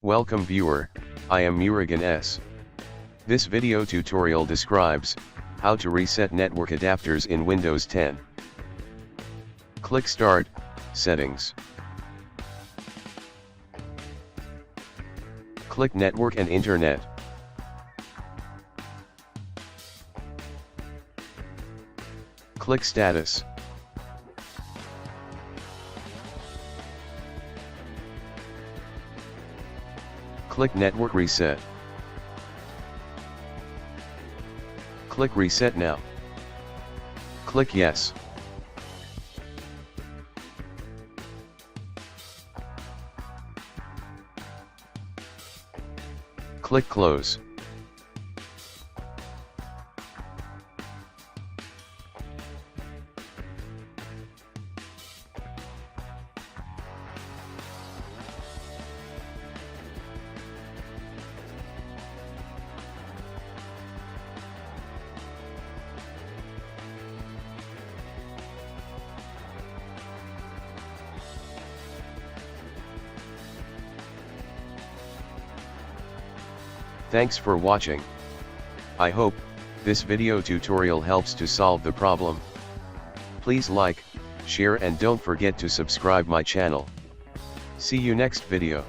Welcome viewer, I am Murugan S. This video tutorial describes how to reset network adapters in Windows 10. Click Start, Settings. Click Network and Internet. Click Status. Click Network Reset. Click Reset Now. Click Yes. Click Close. Thanks for watching. I hope this video tutorial helps to solve the problem. Please like, share and don't forget to subscribe my channel. See you next video.